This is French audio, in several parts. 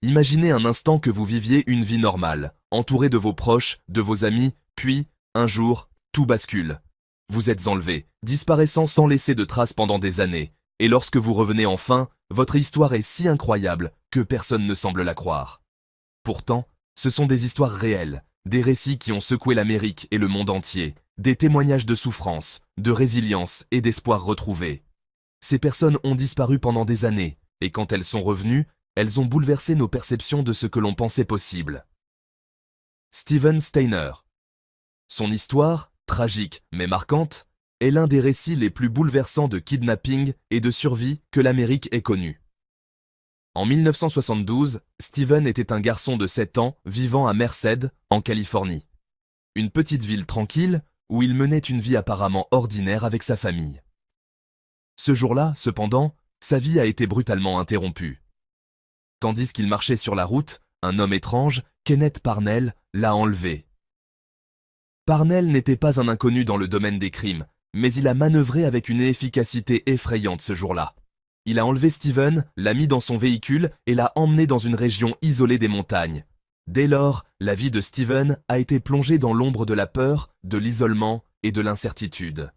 Imaginez un instant que vous viviez une vie normale, entouré de vos proches, de vos amis, puis, un jour, tout bascule. Vous êtes enlevé, disparaissant sans laisser de traces pendant des années, et lorsque vous revenez enfin, votre histoire est si incroyable que personne ne semble la croire. Pourtant, ce sont des histoires réelles, des récits qui ont secoué l'Amérique et le monde entier, des témoignages de souffrance, de résilience et d'espoir retrouvé. Ces personnes ont disparu pendant des années, et quand elles sont revenues, elles ont bouleversé nos perceptions de ce que l'on pensait possible. Steven Steiner. Son histoire, tragique mais marquante, est l'un des récits les plus bouleversants de kidnapping et de survie que l'Amérique ait connu. En 1972, Steven était un garçon de 7 ans vivant à Merced, en Californie. Une petite ville tranquille où il menait une vie apparemment ordinaire avec sa famille. Ce jour-là, cependant, sa vie a été brutalement interrompue. Tandis qu'il marchait sur la route, un homme étrange, Kenneth Parnell, l'a enlevé. Parnell n'était pas un inconnu dans le domaine des crimes, mais il a manœuvré avec une efficacité effrayante ce jour-là. Il a enlevé Steven, l'a mis dans son véhicule et l'a emmené dans une région isolée des montagnes. Dès lors, la vie de Steven a été plongée dans l'ombre de la peur, de l'isolement et de l'incertitude.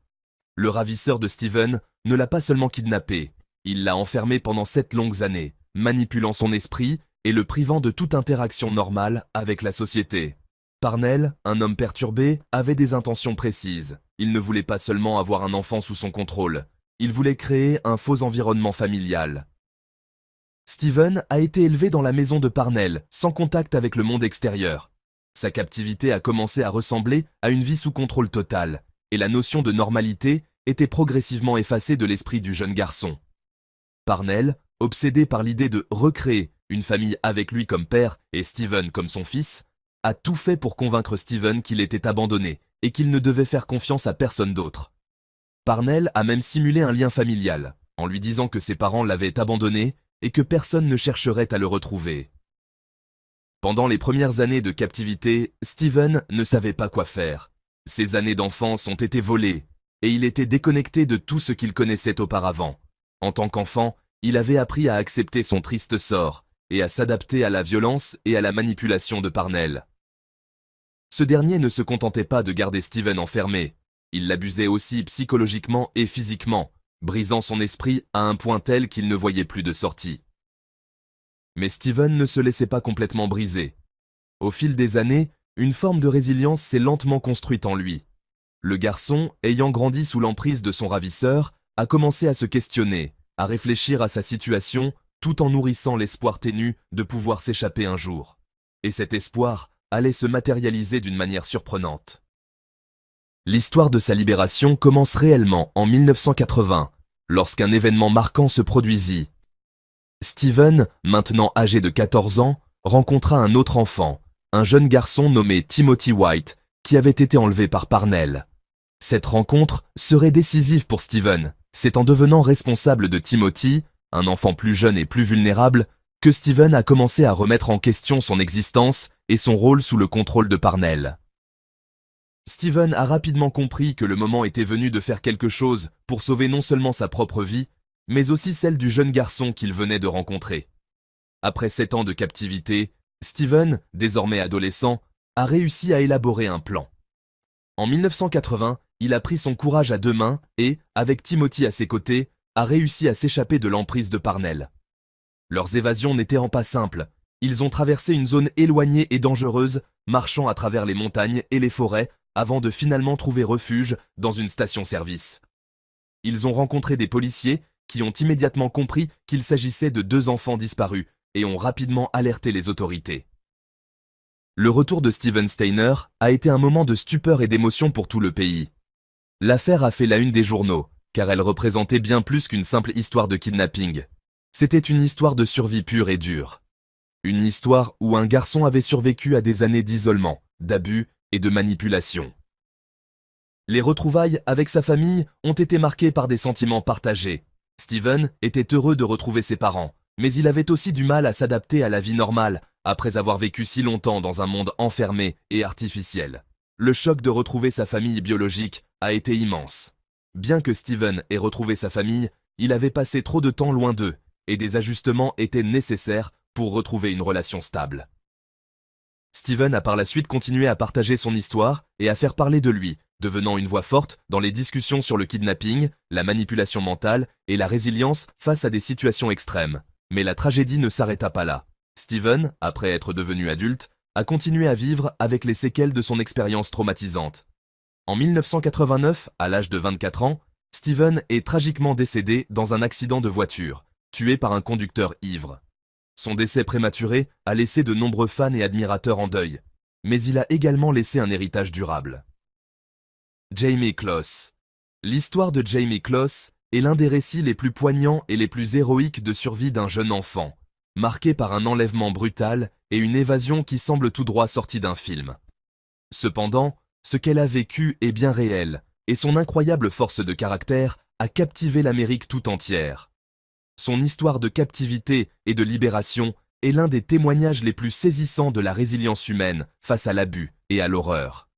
Le ravisseur de Steven ne l'a pas seulement kidnappé, il l'a enfermé pendant 7 longues années, manipulant son esprit et le privant de toute interaction normale avec la société. Parnell, un homme perturbé, avait des intentions précises. Il ne voulait pas seulement avoir un enfant sous son contrôle, il voulait créer un faux environnement familial. Steven a été élevé dans la maison de Parnell, sans contact avec le monde extérieur. Sa captivité a commencé à ressembler à une vie sous contrôle total, et la notion de normalité était progressivement effacée de l'esprit du jeune garçon. Parnell, obsédé par l'idée de recréer une famille avec lui comme père et Steven comme son fils, a tout fait pour convaincre Steven qu'il était abandonné et qu'il ne devait faire confiance à personne d'autre. Parnell a même simulé un lien familial, en lui disant que ses parents l'avaient abandonné et que personne ne chercherait à le retrouver. Pendant les premières années de captivité, Steven ne savait pas quoi faire. Ses années d'enfance ont été volées, et il était déconnecté de tout ce qu'il connaissait auparavant. En tant qu'enfant, il avait appris à accepter son triste sort et à s'adapter à la violence et à la manipulation de Parnell. Ce dernier ne se contentait pas de garder Steven enfermé, il l'abusait aussi psychologiquement et physiquement, brisant son esprit à un point tel qu'il ne voyait plus de sortie. Mais Steven ne se laissait pas complètement briser. Au fil des années, une forme de résilience s'est lentement construite en lui. Le garçon, ayant grandi sous l'emprise de son ravisseur, a commencé à se questionner, à réfléchir à sa situation, tout en nourrissant l'espoir ténu de pouvoir s'échapper un jour. Et cet espoir allait se matérialiser d'une manière surprenante. L'histoire de sa libération commence réellement en 1980, lorsqu'un événement marquant se produisit. Steven, maintenant âgé de 14 ans, rencontra un autre enfant, un jeune garçon nommé Timothy White, qui avait été enlevé par Parnell. Cette rencontre serait décisive pour Steven. C'est en devenant responsable de Timothy, un enfant plus jeune et plus vulnérable, que Steven a commencé à remettre en question son existence et son rôle sous le contrôle de Parnell. Steven a rapidement compris que le moment était venu de faire quelque chose pour sauver non seulement sa propre vie, mais aussi celle du jeune garçon qu'il venait de rencontrer. Après 7 ans de captivité, Steven, désormais adolescent, a réussi à élaborer un plan. En 1980, il a pris son courage à 2 mains et, avec Timothy à ses côtés, a réussi à s'échapper de l'emprise de Parnell. Leurs évasions n'étaient pas simples. Ils ont traversé une zone éloignée et dangereuse, marchant à travers les montagnes et les forêts, avant de finalement trouver refuge dans une station-service. Ils ont rencontré des policiers qui ont immédiatement compris qu'il s'agissait de 2 enfants disparus et ont rapidement alerté les autorités. Le retour de Steven Steiner a été un moment de stupeur et d'émotion pour tout le pays. L'affaire a fait la une des journaux, car elle représentait bien plus qu'une simple histoire de kidnapping. C'était une histoire de survie pure et dure. Une histoire où un garçon avait survécu à des années d'isolement, d'abus et de manipulation. Les retrouvailles avec sa famille ont été marquées par des sentiments partagés. Steven était heureux de retrouver ses parents, mais il avait aussi du mal à s'adapter à la vie normale après avoir vécu si longtemps dans un monde enfermé et artificiel. Le choc de retrouver sa famille biologique a été immense. Bien que Steven ait retrouvé sa famille, il avait passé trop de temps loin d'eux, et des ajustements étaient nécessaires pour retrouver une relation stable. Steven a par la suite continué à partager son histoire et à faire parler de lui, devenant une voix forte dans les discussions sur le kidnapping, la manipulation mentale et la résilience face à des situations extrêmes. Mais la tragédie ne s'arrêta pas là. Steven, après être devenu adulte, a continué à vivre avec les séquelles de son expérience traumatisante. En 1989, à l'âge de 24 ans, Steven est tragiquement décédé dans un accident de voiture, tué par un conducteur ivre. Son décès prématuré a laissé de nombreux fans et admirateurs en deuil, mais il a également laissé un héritage durable. Jamie Closs. L'histoire de Jamie Closs est l'un des récits les plus poignants et les plus héroïques de survie d'un jeune enfant, marqué par un enlèvement brutal et une évasion qui semble tout droit sortie d'un film. Cependant, ce qu'elle a vécu est bien réel, et son incroyable force de caractère a captivé l'Amérique tout entière. Son histoire de captivité et de libération est l'un des témoignages les plus saisissants de la résilience humaine face à l'abus et à l'horreur.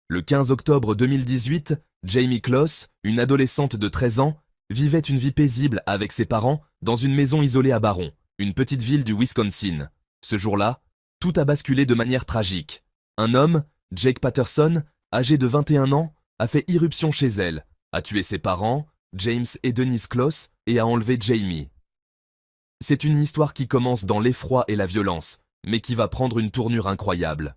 Le 15 octobre 2018, Jamie Closs, une adolescente de 13 ans, vivait une vie paisible avec ses parents dans une maison isolée à Barron, une petite ville du Wisconsin. Ce jour-là, tout a basculé de manière tragique. Un homme, Jake Patterson, âgé de 21 ans, a fait irruption chez elle, a tué ses parents, James et Denise Closs, et a enlevé Jamie. C'est une histoire qui commence dans l'effroi et la violence, mais qui va prendre une tournure incroyable.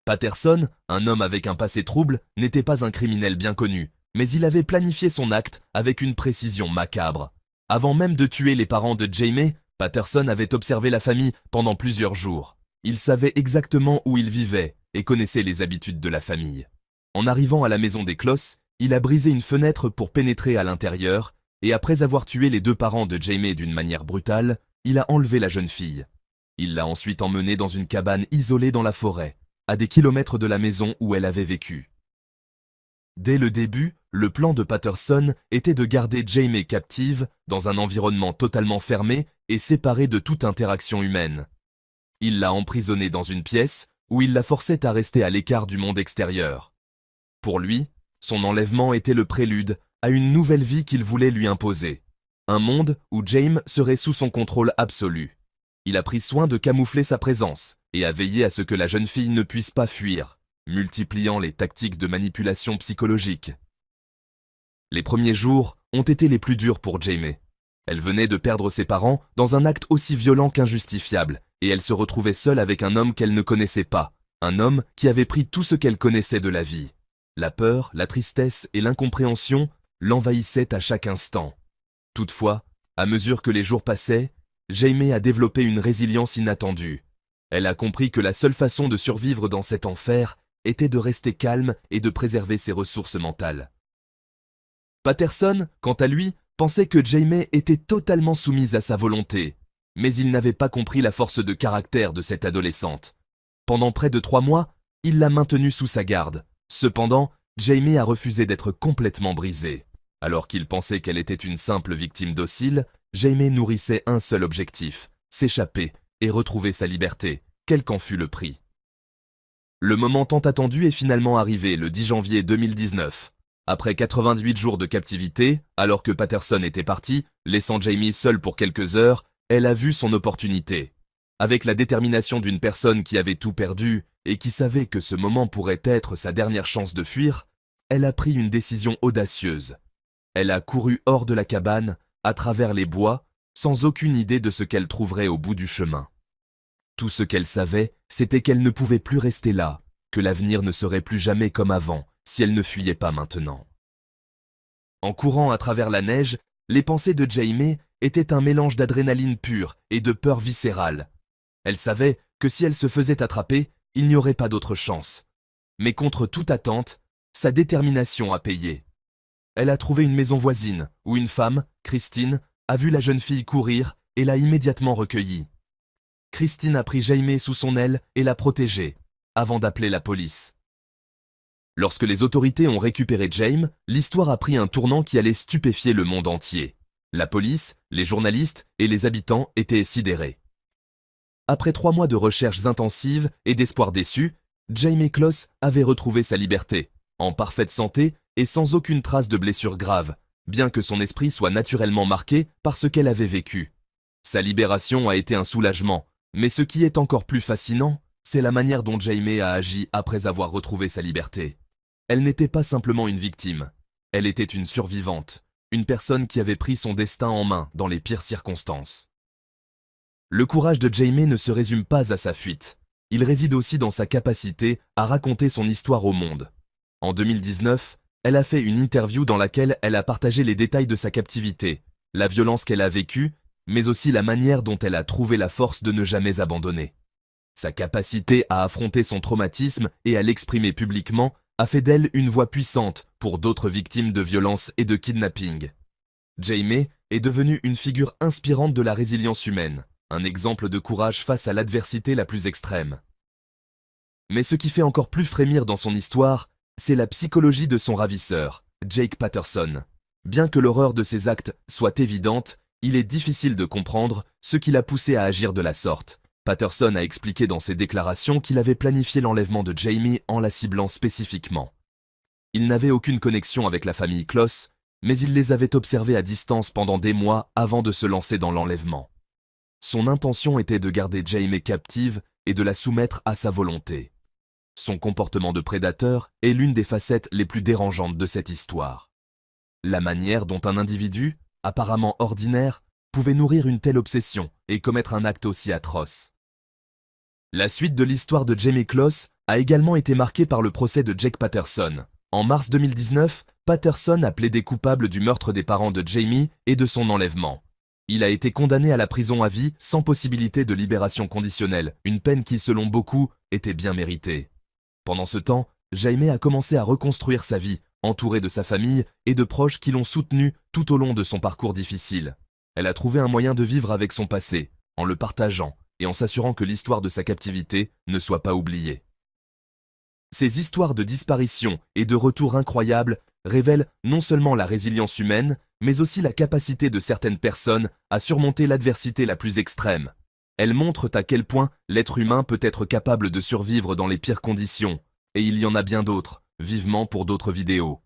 Patterson, un homme avec un passé trouble, n'était pas un criminel bien connu, mais il avait planifié son acte avec une précision macabre. Avant même de tuer les parents de Jamie, Patterson avait observé la famille pendant plusieurs jours. Il savait exactement où ils vivaient et connaissait les habitudes de la famille. En arrivant à la maison des Closs, il a brisé une fenêtre pour pénétrer à l'intérieur et après avoir tué les deux parents de Jamie d'une manière brutale, il a enlevé la jeune fille. Il l'a ensuite emmenée dans une cabane isolée dans la forêt, à des kilomètres de la maison où elle avait vécu. Dès le début, le plan de Patterson était de garder Jamie captive dans un environnement totalement fermé et séparé de toute interaction humaine. Il l'a emprisonnée dans une pièce où il la forçait à rester à l'écart du monde extérieur. Pour lui, son enlèvement était le prélude à une nouvelle vie qu'il voulait lui imposer. Un monde où James serait sous son contrôle absolu. Il a pris soin de camoufler sa présence et a veillé à ce que la jeune fille ne puisse pas fuir, multipliant les tactiques de manipulation psychologique. Les premiers jours ont été les plus durs pour Jamie. Elle venait de perdre ses parents dans un acte aussi violent qu'injustifiable, et elle se retrouvait seule avec un homme qu'elle ne connaissait pas, un homme qui avait pris tout ce qu'elle connaissait de la vie. La peur, la tristesse et l'incompréhension l'envahissaient à chaque instant. Toutefois, à mesure que les jours passaient, Jamie a développé une résilience inattendue. Elle a compris que la seule façon de survivre dans cet enfer était de rester calme et de préserver ses ressources mentales. Patterson, quant à lui, pensait que Jamie était totalement soumise à sa volonté, mais il n'avait pas compris la force de caractère de cette adolescente. Pendant près de 3 mois, il l'a maintenue sous sa garde. Cependant, Jamie a refusé d'être complètement brisée. Alors qu'il pensait qu'elle était une simple victime docile, Jamie nourrissait un seul objectif, s'échapper et retrouver sa liberté, quel qu'en fût le prix. Le moment tant attendu est finalement arrivé le 10 janvier 2019. Après 88 jours de captivité, alors que Patterson était parti, laissant Jamie seule pour quelques heures, elle a vu son opportunité. Avec la détermination d'une personne qui avait tout perdu et qui savait que ce moment pourrait être sa dernière chance de fuir, elle a pris une décision audacieuse. Elle a couru hors de la cabane, à travers les bois, sans aucune idée de ce qu'elle trouverait au bout du chemin. Tout ce qu'elle savait, c'était qu'elle ne pouvait plus rester là, que l'avenir ne serait plus jamais comme avant, si elle ne fuyait pas maintenant. En courant à travers la neige, les pensées de Jamie étaient un mélange d'adrénaline pure et de peur viscérale. Elle savait que si elle se faisait attraper, il n'y aurait pas d'autre chance. Mais contre toute attente, sa détermination a payé. Elle a trouvé une maison voisine où une femme, Christine, a vu la jeune fille courir et l'a immédiatement recueillie. Christine a pris Jamie sous son aile et l'a protégée, avant d'appeler la police. Lorsque les autorités ont récupéré Jamie, l'histoire a pris un tournant qui allait stupéfier le monde entier. La police, les journalistes et les habitants étaient sidérés. Après 3 mois de recherches intensives et d'espoirs déçus, Jamie Closs avait retrouvé sa liberté, en parfaite santé et sans aucune trace de blessure grave, bien que son esprit soit naturellement marqué par ce qu'elle avait vécu. Sa libération a été un soulagement, mais ce qui est encore plus fascinant, c'est la manière dont Jaime a agi après avoir retrouvé sa liberté. Elle n'était pas simplement une victime, elle était une survivante, une personne qui avait pris son destin en main dans les pires circonstances. Le courage de Jaime ne se résume pas à sa fuite, il réside aussi dans sa capacité à raconter son histoire au monde. En 2019, elle a fait une interview dans laquelle elle a partagé les détails de sa captivité, la violence qu'elle a vécue, mais aussi la manière dont elle a trouvé la force de ne jamais abandonner. Sa capacité à affronter son traumatisme et à l'exprimer publiquement a fait d'elle une voix puissante pour d'autres victimes de violences et de kidnapping. Jaime est devenue une figure inspirante de la résilience humaine, un exemple de courage face à l'adversité la plus extrême. Mais ce qui fait encore plus frémir dans son histoire, c'est la psychologie de son ravisseur, Jake Patterson. Bien que l'horreur de ses actes soit évidente, il est difficile de comprendre ce qui l'a poussé à agir de la sorte. Patterson a expliqué dans ses déclarations qu'il avait planifié l'enlèvement de Jaime en la ciblant spécifiquement. Il n'avait aucune connexion avec la famille Kloss, mais il les avait observés à distance pendant des mois avant de se lancer dans l'enlèvement. Son intention était de garder Jaime captive et de la soumettre à sa volonté. Son comportement de prédateur est l'une des facettes les plus dérangeantes de cette histoire. La manière dont un individu, apparemment ordinaire, pouvait nourrir une telle obsession et commettre un acte aussi atroce. La suite de l'histoire de Jaime Kloss a également été marquée par le procès de Jake Patterson. En mars 2019, Patterson a plaidé coupable du meurtre des parents de Jaime et de son enlèvement. Il a été condamné à la prison à vie sans possibilité de libération conditionnelle, une peine qui, selon beaucoup, était bien méritée. Pendant ce temps, Jaime a commencé à reconstruire sa vie, entourée de sa famille et de proches qui l'ont soutenu tout au long de son parcours difficile. Elle a trouvé un moyen de vivre avec son passé, en le partageant et en s'assurant que l'histoire de sa captivité ne soit pas oubliée. Ces histoires de disparition et de retour incroyables révèlent non seulement la résilience humaine, mais aussi la capacité de certaines personnes à surmonter l'adversité la plus extrême. Elles montrent à quel point l'être humain peut être capable de survivre dans les pires conditions, et il y en a bien d'autres, vivement pour d'autres vidéos.